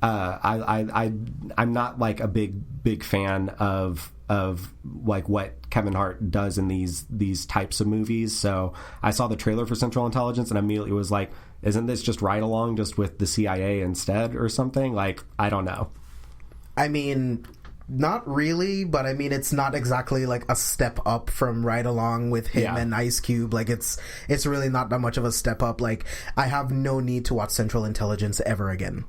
I'm not like a big fan of like what Kevin Hart does in these types of movies. So I saw the trailer for Central Intelligence and immediately was like, isn't this just Ride Along just with the CIA instead or something? Like, I don't know. I mean, not really, but I mean, it's not exactly like a step up from Ride Along with him and Ice Cube. Like, it's really not that much of a step up. Like, I have no need to watch Central Intelligence ever again.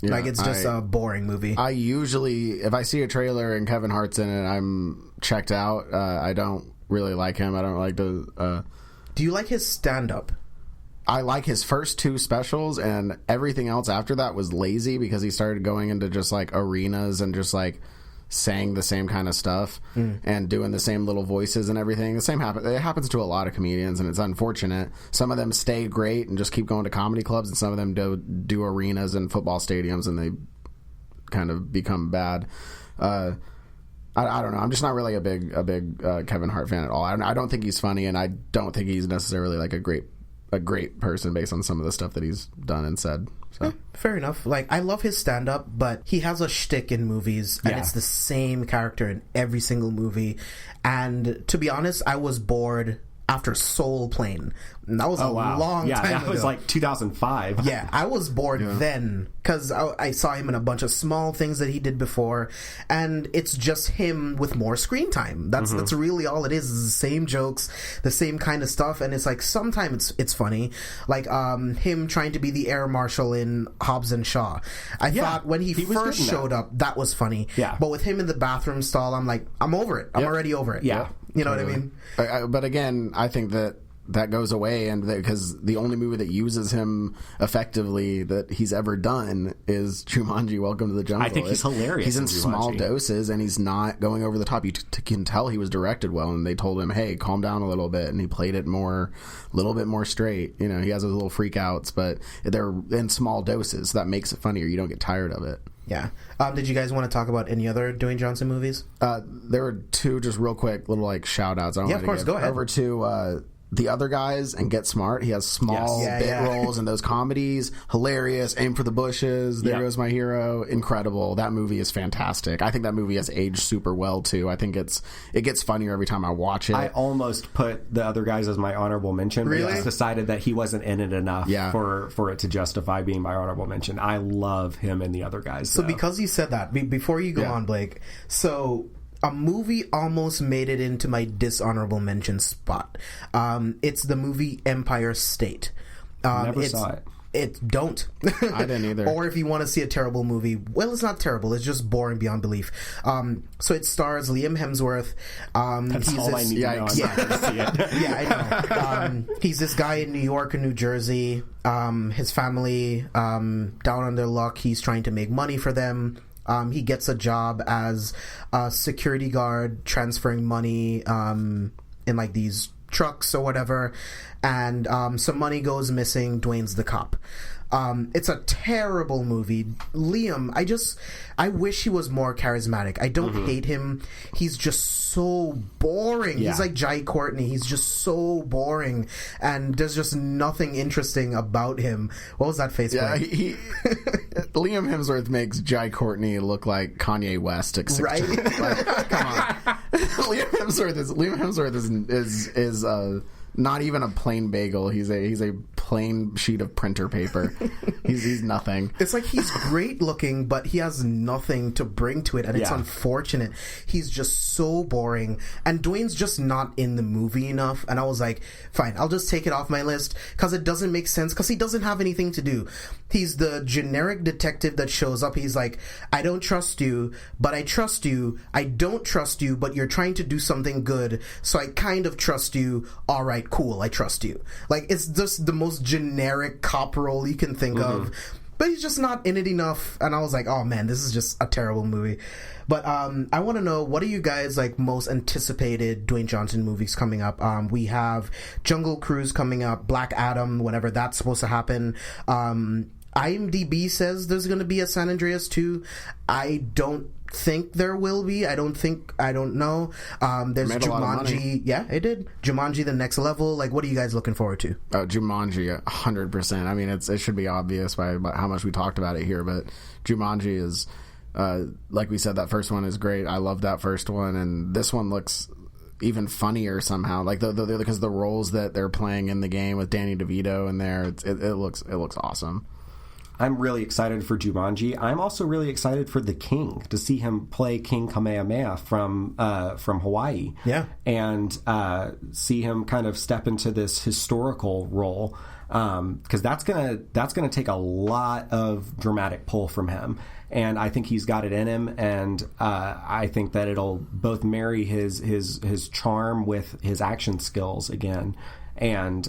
Yeah, like, it's just a boring movie. I usually, if I see a trailer and Kevin Hart's in it, I'm checked out. I don't really like him. I don't like the... Do you like his stand-up? I like his first two specials, and everything else after that was lazy because he started going into just like arenas and just like saying the same kind of stuff and doing the same little voices and everything. The same it happens to a lot of comedians, and it's unfortunate. Some of them stay great and just keep going to comedy clubs, and some of them do arenas and football stadiums, and they kind of become bad. I don't know. I'm just not really a big Kevin Hart fan at all. I don't think he's funny, and I don't think he's necessarily like a great person based on some of the stuff that he's done and said. So. Fair enough. Like, I love his stand-up, but he has a shtick in movies, and it's the same character in every single movie. And to be honest, I was bored after Soul Plane. And that was a long time ago. Yeah, that was like 2005. Yeah, I was bored then because I saw him in a bunch of small things that he did before, and it's just him with more screen time. That's really all it is the same jokes, the same kind of stuff, and it's like sometimes it's funny. Like him trying to be the air marshal in Hobbs and Shaw. I thought when he first showed up, that was funny. Yeah. But with him in the bathroom stall, I'm like, I'm over it. I'm already over it. Yeah. You know what I mean? But again, I think that goes away, and because the only movie that uses him effectively that he's ever done is Jumanji: Welcome to the Jungle. I think he's hilarious. He's in Jumanji. Small doses, and he's not going over the top. You can tell he was directed well, and they told him, "Hey, calm down a little bit," and he played it a little bit more straight. You know, he has those little freak outs, but they're in small doses. So that makes it funnier. You don't get tired of it. Yeah. Did you guys want to talk about any other Dwayne Johnson movies? There were two just real quick little like shout outs. Yeah, of course. Go ahead. Over to The Other Guys and Get Smart. He has small bit roles in those comedies. Hilarious. Aim for the Bushes. There Goes My Hero. Incredible. That movie is fantastic. I think that movie has aged super well too. I think it gets funnier every time I watch it. I almost put The Other Guys as my honorable mention, but I just decided that he wasn't in it enough for it to justify being my honorable mention. I love him in The Other Guys. So because you said that, before you go on, Blake, so a movie almost made it into my dishonorable mention spot. It's the movie Empire State. Never saw it. Don't. I didn't either. Or if you want to see a terrible movie, well, it's not terrible. It's just boring beyond belief. So it stars Liam Hemsworth. That's all I need to know. I'm not going to see it. Yeah, I know. He's this guy in New York and New Jersey. His family down on their luck. He's trying to make money for them. He gets a job as a security guard transferring money in like these trucks or whatever, and some money goes missing. Dwayne's the cop. It's a terrible movie. Liam, I wish he was more charismatic. I don't hate him. He's just so boring. He's like Jai Courtney. He's just so boring, and there's just nothing interesting about him. What was that face? Yeah, Liam Hemsworth makes Jai Courtney look like Kanye West, right? Like, come on, Liam Hemsworth is not even a plain bagel. He's a plain sheet of printer paper. He's nothing. It's like he's great looking, but he has nothing to bring to it, and it's unfortunate. He's just so boring, and Dwayne's just not in the movie enough. And I was like, fine, I'll just take it off my list because it doesn't make sense, because he doesn't have anything to do. He's the generic detective that shows up. He's like, I don't trust you, but I trust you. I don't trust you, but you're trying to do something good, so I kind of trust you. All right, cool, I trust you. Like, it's just the most generic cop role you can think of, but he's just not in it enough. And I was like, oh man, this is just a terrible movie. But I want to know, what are you guys like most anticipated Dwayne Johnson movies coming up? We have Jungle Cruise coming up, Black Adam, whenever that's supposed to happen. IMDb says there's going to be a San Andreas 2. I don't think there will be. I don't know. There's Jumanji. Yeah, it did. Jumanji The Next Level. Like, what are you guys looking forward to? Jumanji, 100%. I mean, it should be obvious by how much we talked about it here, but Jumanji is, like we said, that first one is great. I love that first one, and this one looks even funnier somehow. Like because the roles that they're playing in the game with Danny DeVito in there, it looks awesome. I'm really excited for Jumanji. I'm also really excited for The King, to see him play King Kamehameha from Hawaii. Yeah. And see him kind of step into this historical role, because that's gonna take a lot of dramatic pull from him. And I think he's got it in him, and I think that it'll both marry his charm with his action skills again, and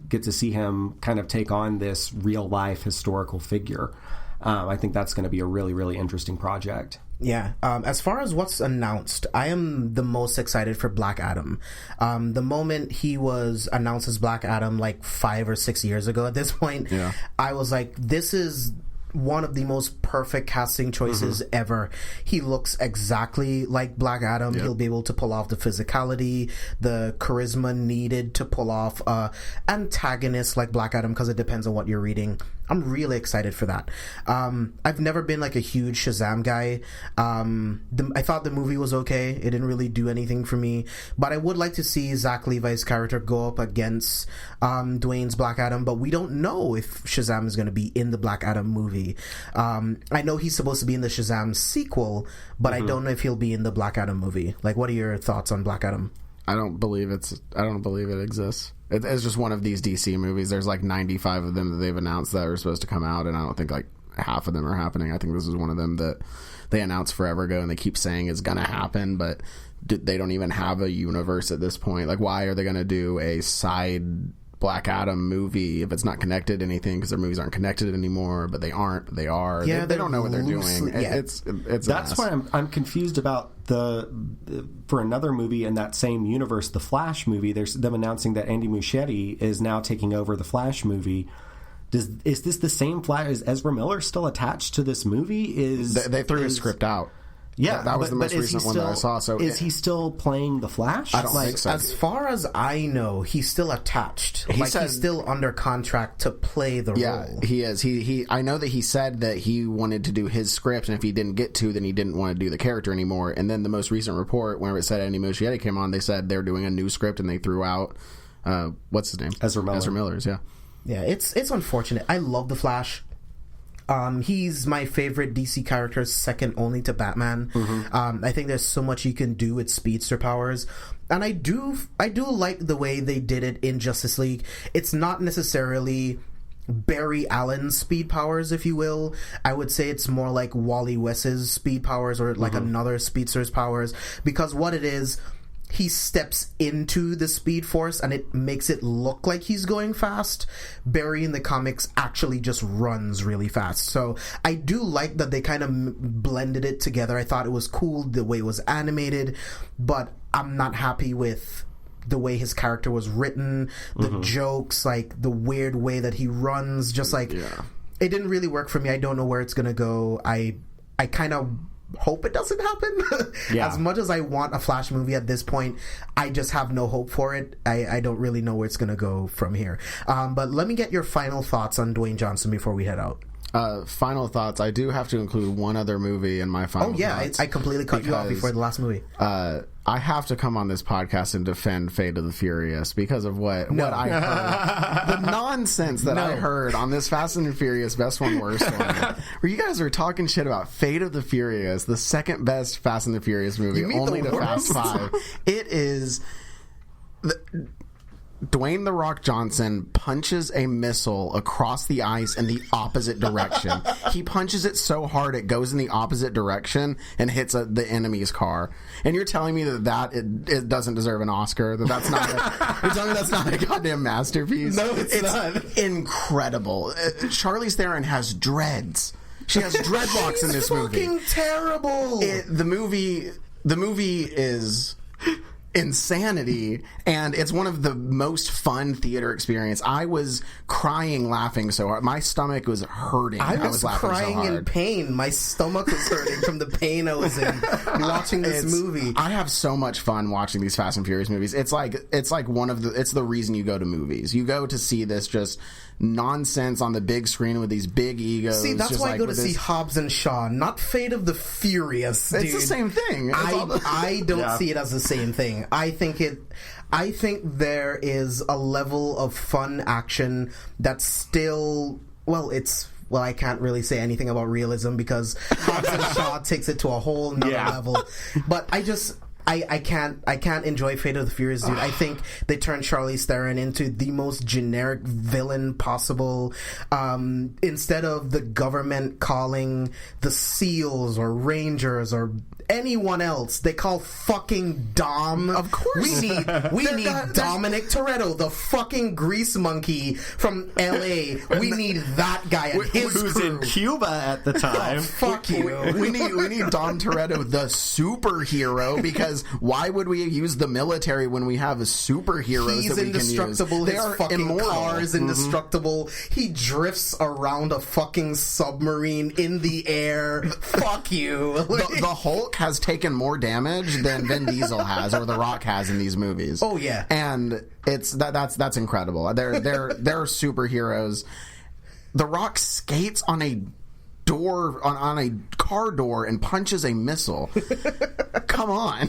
get to see him kind of take on this real life historical figure. I think that's going to be a really, really interesting project. Yeah. As far as what's announced, I am the most excited for Black Adam. The moment he was announced as Black Adam, like 5 or 6 years ago at this point, I was like, this is one of the most perfect casting choices ever. He looks exactly like Black Adam. He'll be able to pull off the physicality, the charisma needed to pull off antagonist like Black Adam, because it depends on what you're reading. I'm really excited for that. I've never been like a huge Shazam guy. I thought the movie was okay. It didn't really do anything for me, but I would like to see Zach Levi's character go up against Dwayne's Black Adam, but we don't know if Shazam is going to be in the Black Adam movie. I know he's supposed to be in the Shazam sequel, but I don't know if he'll be in the Black Adam movie. Like, what are your thoughts on Black Adam? I don't believe it exists. It's just one of these DC movies. There's like 95 of them that they've announced that are supposed to come out, and I don't think like half of them are happening. I think this is one of them that they announced forever ago, and they keep saying is going to happen, but they don't even have a universe at this point. Like, why are they going to do a side Black Adam movie if it's not connected to anything? Because their movies aren't connected anymore, but they aren't, but they are. Yeah, they don't know what they're doing. Yeah. It's that's why I'm confused about for another movie in that same universe, the Flash movie. There's them announcing that Andy Muschietti is now taking over the Flash movie. Is this the same Flash? Is Ezra Miller still attached to this movie? They threw his script out? Yeah, that was the most recent one that I saw. So is he still playing the Flash? I don't think so. As far as I know, he's still attached. He's still under contract to play the role. Yeah, he is. He. I know that he said that he wanted to do his script, and if he didn't get to, then he didn't want to do the character anymore. And then the most recent report, whenever it said Andy Muschietti came on, they said they're doing a new script, and they threw out what's his name? Ezra Miller. Ezra Miller's. Yeah. Yeah, it's unfortunate. I love the Flash. He's my favorite DC character, second only to Batman. I think there's so much you can do with speedster powers, and I do like the way they did it in Justice League. It's not necessarily Barry Allen's speed powers, if you will. I would say it's more like Wally West's speed powers, or like another speedster's powers, because what it is, he steps into the Speed Force and it makes it look like he's going fast. Barry in the comics actually just runs really fast. So I do like that they kind of blended it together. I thought it was cool the way it was animated, but I'm not happy with the way his character was written, the jokes, like the weird way that he runs, just like it didn't really work for me. I don't know where it's gonna go. I kind of hope it doesn't happen. As much as I want a Flash movie at this point, I just have no hope for it. I don't really know where it's gonna go from here. But let me get your final thoughts on Dwayne Johnson before we head out. Final thoughts. I do have to include one other movie in my final thoughts. I completely cut you off before the last movie. I have to come on this podcast and defend Fate of the Furious because of what I heard. The nonsense that I heard on this Fast and the Furious Best One, Worst One, where you guys are talking shit about Fate of the Furious, the second best Fast and the Furious movie, only to Fast 5. It is... Dwayne The Rock Johnson punches a missile across the ice in the opposite direction. He punches it so hard it goes in the opposite direction and hits the enemy's car. And you're telling me it doesn't deserve an Oscar? That's not you're telling me that's not a goddamn masterpiece? No, it's not. Incredible. Charlize Theron has dreads. She has dreadlocks in this movie. Fucking terrible. The movie is insanity, and it's one of the most fun theater experience. I was crying laughing so hard. My stomach was hurting. I was laughing crying so hard. in pain. My stomach was hurting from the pain I was in watching this movie. I have so much fun watching these Fast and Furious movies. It's like it's the reason you go to movies. You go to see this just nonsense on the big screen with these big egos. See, that's why I go to see Hobbs and Shaw, not Fate of the Furious, dude. It's the same thing. I don't see it as the same thing. I think there is a level of fun action that's still, I can't really say anything about realism because Hobbs and Shaw takes it to a whole nother level. But I can't enjoy Fate of the Furious, dude. I think they turned Charlize Theron into the most generic villain possible. Instead of the government calling the SEALs or Rangers or anyone else, they call fucking Dom. Of course. We need Dominic Toretto, the fucking grease monkey from LA. We need that guy and his who's crew. in Cuba at the time. Oh, fuck you. We need Dom Toretto, the superhero, because why would we use the military when we have superheroes that we can use? He's indestructible. They His are fucking immortal. car is indestructible. He drifts around a fucking submarine in the air. Fuck you. The Hulk has taken more damage than Vin Diesel has or The Rock has in these movies. Oh yeah, and that's incredible. They're superheroes. The Rock skates on a door on a car door and punches a missile. Come on.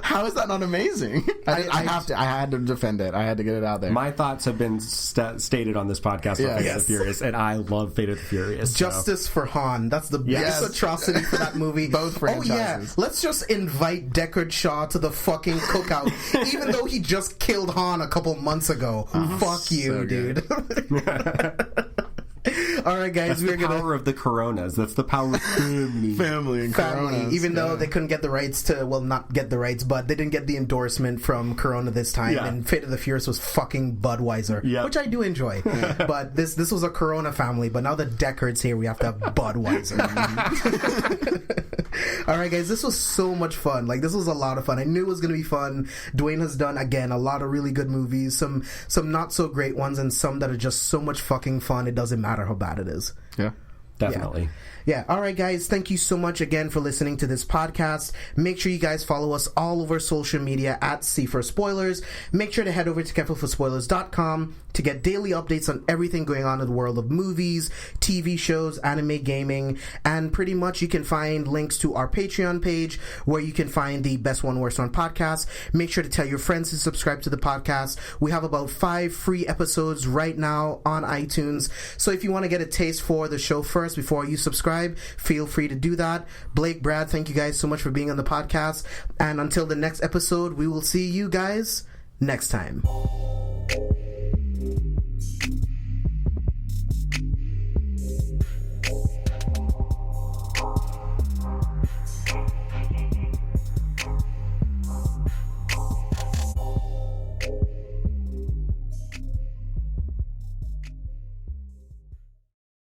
How is that not amazing? I had to defend it. I had to get it out there. My thoughts have been stated on this podcast about Fate of the Furious, and I love Fate of the Furious. Justice for Han. That's the biggest atrocity for that movie. Both franchises. Let's just invite Deckard Shaw to the fucking cookout, even though he just killed Han a couple months ago. Fuck you, dude. All right, guys, we're gonna power of the Coronas. That's the power of family and Coronas. Even though they couldn't get the rights to, not get the rights, but they didn't get the endorsement from Corona this time. And Fate of the Furious was fucking Budweiser, which I do enjoy. But this was a Corona family. But now the Deckard's here, we have to have Budweiser. All right, guys, this was so much fun. Like, this was a lot of fun. I knew it was going to be fun. Dwayne has done, again, a lot of really good movies, some not so great ones, and some that are just so much fucking fun, it doesn't matter how bad it is. Yeah. Definitely. Yeah. All right, guys. Thank you so much again for listening to this podcast. Make sure you guys follow us all over social media at C4Spoilers. Make sure to head over to carefulforspoilers.com to get daily updates on everything going on in the world of movies, TV shows, anime, gaming, and pretty much you can find links to our Patreon page where you can find the Best One Worst One podcast. Make sure to tell your friends to subscribe to the podcast. We have about 5 free episodes right now on iTunes. So if you want to get a taste for the show first before you subscribe, feel free to do that. Blake, Brad, thank you guys so much for being on the podcast. And until the next episode, we will see you guys next time.